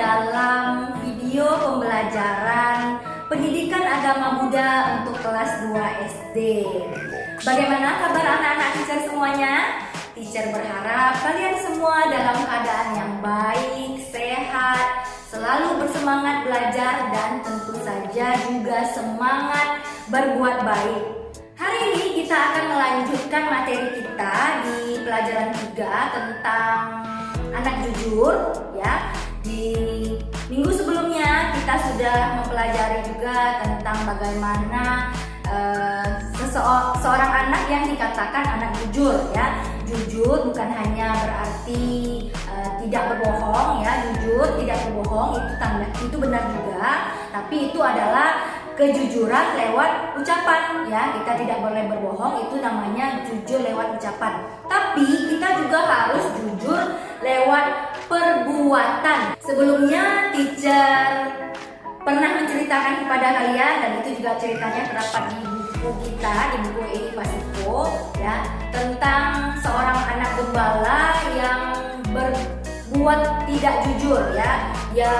dalam video pembelajaran pendidikan agama Buddha untuk kelas 2 SD. Bagaimana kabar anak-anak teacher semuanya? Teacher berharap kalian semua dalam keadaan yang baik, sehat, selalu bersemangat belajar dan tentu saja juga semangat berbuat baik. Hari ini kita akan melanjutkan materi kita di pelajaran 3 tentang anak jujur ya. Di minggu sebelumnya kita sudah mempelajari juga tentang bagaimana seorang anak yang dikatakan anak jujur ya. Jujur bukan hanya berarti tidak berbohong ya. Jujur tidak berbohong itu benar juga, tapi itu adalah kejujuran lewat ucapan ya. Kita tidak boleh berbohong, itu namanya jujur lewat ucapan. Tapi kita juga harus jujur lewat perbuatan. Sebelumnya teacher pernah menceritakan kepada kalian, dan itu juga ceritanya terdapat di buku kita, di buku Eni Pasiko ya, tentang seorang anak gembala yang berbuat tidak jujur ya. Dia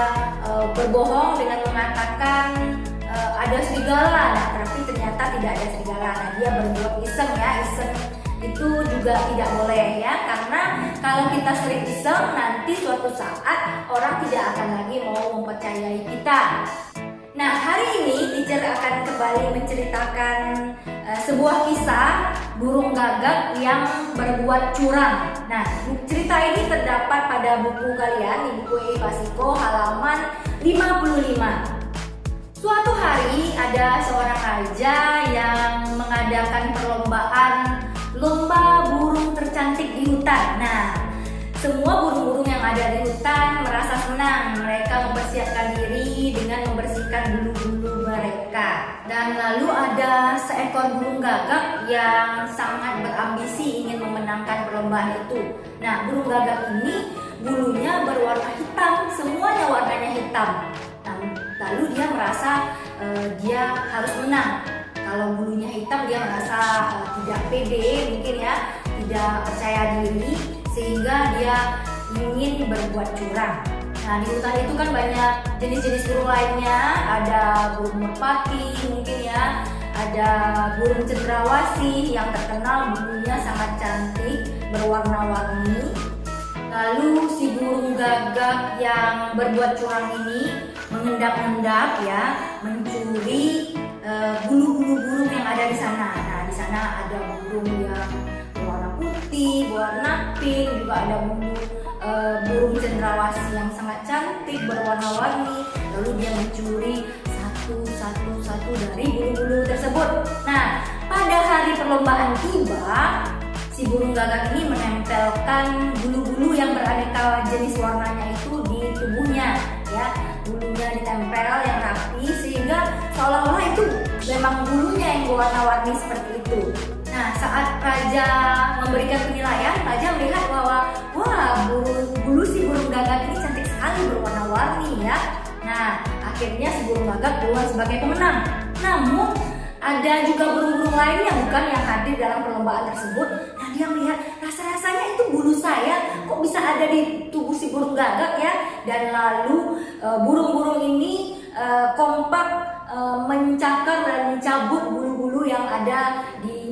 berbohong dengan mengatakan ada serigala, nah tapi ternyata tidak ada serigala. Nah dia berbuat iseng ya, iseng itu juga tidak boleh ya, karena kalau kita sering iseng nanti suatu saat orang tidak akan lagi mau mempercayai kita. Nah hari ini teacher akan kembali menceritakan sebuah kisah burung gagak yang berbuat curang. Nah cerita ini terdapat pada buku kalian, di buku Eni Pasiko halaman 55. Suatu hari ada seorang raja yang mengadakan perlombaan lomba burung tercantik di hutan. Nah, semua burung-burung yang ada di hutan merasa senang. Mereka mempersiapkan diri dengan membersihkan bulu-bulu mereka. Dan lalu ada seekor burung gagak yang sangat berambisi ingin memenangkan perlombaan itu. Nah, burung gagak ini bulunya berwarna hitam, semuanya warnanya hitam. Lalu dia merasa dia harus menang. Kalau bulunya hitam dia merasa tidak pede mungkin ya, tidak percaya diri, sehingga dia ingin berbuat curang. Nah di hutan itu kan banyak jenis-jenis burung lainnya, ada burung merpati mungkin ya, ada burung cendrawasih yang terkenal bulunya sangat cantik, berwarna-warni. Lalu si burung gagak yang berbuat curang ini mengendap-endap ya, mencuri bulu-bulu burung yang ada di sana. Nah, di sana ada burung yang berwarna putih, berwarna pink, juga ada burung cendrawasih yang sangat cantik, berwarna-warni. Lalu dia mencuri satu dari bulu-bulu tersebut. Nah, pada hari perlombaan tiba, si burung gagak ini menempelkan bulu-bulu yang beraneka jenis warnanya itu di tubuhnya ya. Bulunya ditempel yang rapi sehingga seolah-olah itu memang bulunya yang berwarna-warni seperti itu. Nah saat raja memberikan penilaian, raja melihat bahwa wah bulu si burung gagak ini cantik sekali, berwarna-warni ya. Nah akhirnya si burung gagak keluar sebagai pemenang. Namun ada juga burung-burung lain yang bukan yang hadir dalam perlombaan tersebut. Nah dia melihat rasa-rasanya itu bulu saya kok bisa ada di tubuh si burung gagak ya. Dan lalu burung-burung ini kompak mencakar dan mencabut bulu-bulu yang ada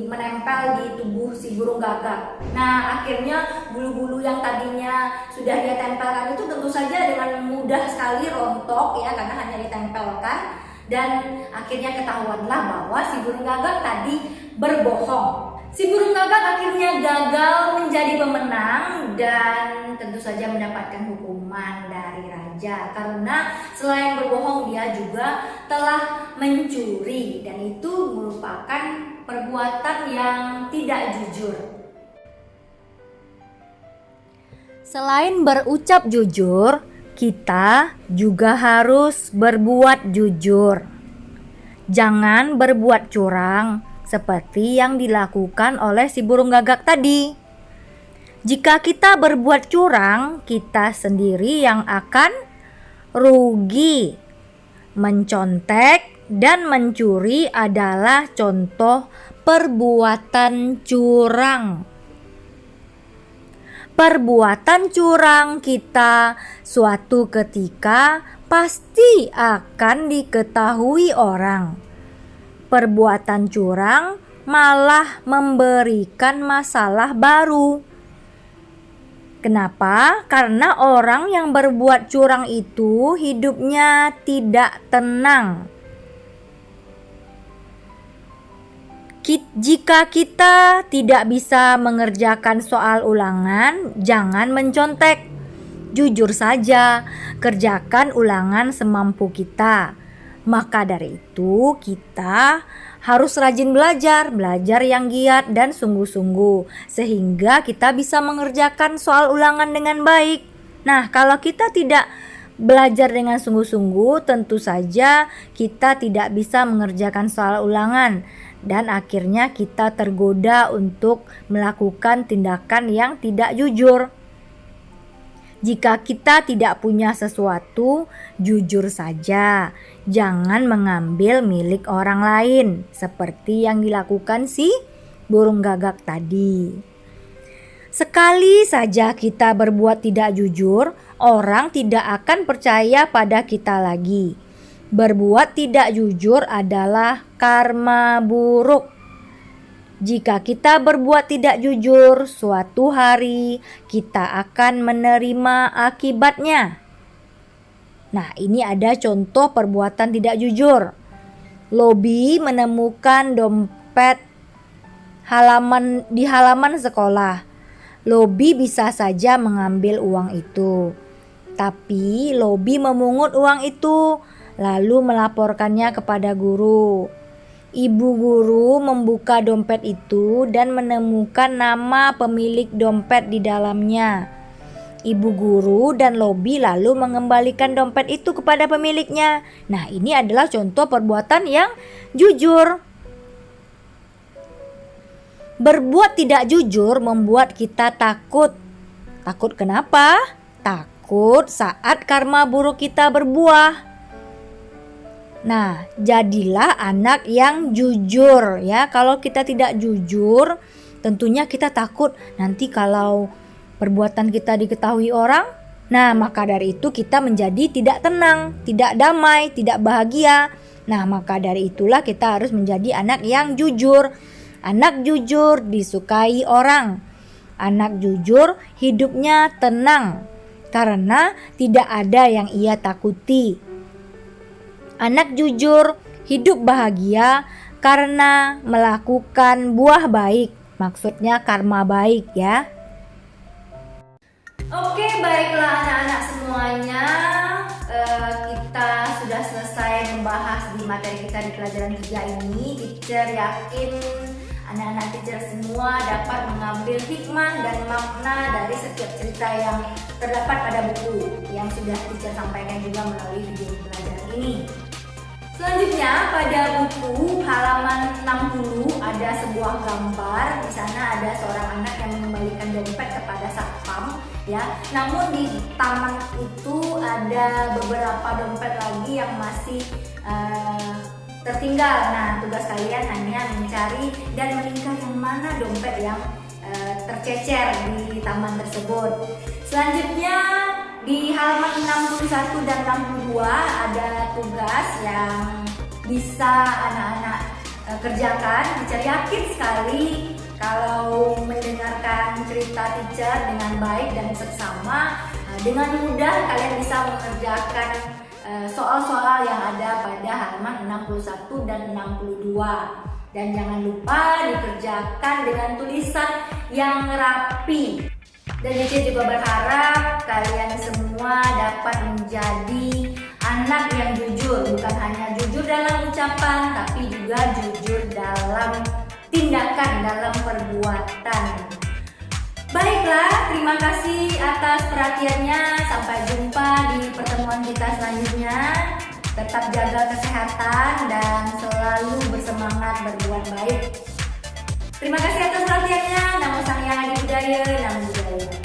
menempel di tubuh si burung gagak. Nah akhirnya bulu-bulu yang tadinya sudah dia tempelkan itu tentu saja dengan mudah sekali rontok ya, karena hanya ditempelkan. Dan akhirnya ketahuanlah bahwa si burung gagak tadi berbohong. Si burung gagak akhirnya gagal menjadi pemenang dan tentu saja mendapatkan hukuman dari raja, karena selain berbohong dia juga telah mencuri, dan itu merupakan perbuatan yang tidak jujur. Selain berucap jujur, kita juga harus berbuat jujur. Jangan berbuat curang seperti yang dilakukan oleh si burung gagak tadi. Jika kita berbuat curang, kita sendiri yang akan rugi. Mencontek dan mencuri adalah contoh perbuatan curang. Perbuatan curang kita suatu ketika pasti akan diketahui orang. Perbuatan curang malah memberikan masalah baru. Kenapa? Karena orang yang berbuat curang itu hidupnya tidak tenang. Jika kita tidak bisa mengerjakan soal ulangan, jangan mencontek. Jujur saja, kerjakan ulangan semampu kita. Maka dari itu, kita harus rajin belajar yang giat dan sungguh-sungguh, sehingga kita bisa mengerjakan soal ulangan dengan baik. Nah, kalau kita tidak belajar dengan sungguh-sungguh, tentu saja kita tidak bisa mengerjakan soal ulangan. Dan akhirnya kita tergoda untuk melakukan tindakan yang tidak jujur. Jika kita tidak punya sesuatu, jujur saja. Jangan mengambil milik orang lain, seperti yang dilakukan si burung gagak tadi. Sekali saja kita berbuat tidak jujur, orang tidak akan percaya pada kita lagi. Berbuat tidak jujur adalah karma buruk. Jika kita berbuat tidak jujur, suatu hari kita akan menerima akibatnya. Nah, ini ada contoh perbuatan tidak jujur. Lobi menemukan dompet di halaman sekolah. Lobi bisa saja mengambil uang itu, tapi Lobi memungut uang itu lalu melaporkannya kepada guru. Ibu guru membuka dompet itu dan menemukan nama pemilik dompet di dalamnya. Ibu guru dan Lobi lalu mengembalikan dompet itu kepada pemiliknya. Nah, ini adalah contoh perbuatan yang jujur. Berbuat tidak jujur membuat kita takut. Takut kenapa? Takut saat karma buruk kita berbuah. Nah, jadilah anak yang jujur ya. Kalau kita tidak jujur, tentunya kita takut nanti kalau perbuatan kita diketahui orang. Nah, maka dari itu kita menjadi tidak tenang, tidak damai, tidak bahagia. Nah, maka dari itulah kita harus menjadi anak yang jujur. Anak jujur disukai orang. Anak jujur hidupnya tenang karena tidak ada yang ia takuti. Anak jujur hidup bahagia karena melakukan buah baik, maksudnya karma baik ya. Oke, baiklah anak-anak semuanya, kita sudah selesai membahas di materi kita di pelajaran 3 ini. Teacher yakin anak-anak teacher semua dapat mengambil hikmah dan makna dari setiap cerita yang terdapat pada buku yang sudah teacher sampaikan juga melalui video pelajaran ini. Selanjutnya pada buku halaman 60 ada sebuah gambar. Di sana ada seorang anak yang mengembalikan dompet kepada satpam ya. Namun di taman itu ada beberapa dompet lagi yang masih tertinggal. Nah, tugas kalian hanya mencari dan meninggalkan yang mana dompet yang tercecer di taman tersebut. Selanjutnya di halaman 61 dan 62 ada tugas yang bisa anak-anak kerjakan. Teacher yakin sekali kalau mendengarkan cerita teacher dengan baik dan seksama, dengan mudah kalian bisa mengerjakan soal-soal yang ada pada halaman 61 dan 62. Dan jangan lupa dikerjakan dengan tulisan yang rapi. Dan Cici juga berharap kalian semua dapat menjadi anak yang jujur. Bukan hanya jujur dalam ucapan, tapi juga jujur dalam tindakan, dalam perbuatan. Baiklah, terima kasih atas perhatiannya. Sampai jumpa di pertemuan kita selanjutnya. Tetap jaga kesehatan dan selalu bersemangat berbuat baik. Terima kasih atas perhatiannya. Namo Sang Hyang Adi Budaya, Namo Buddhaya.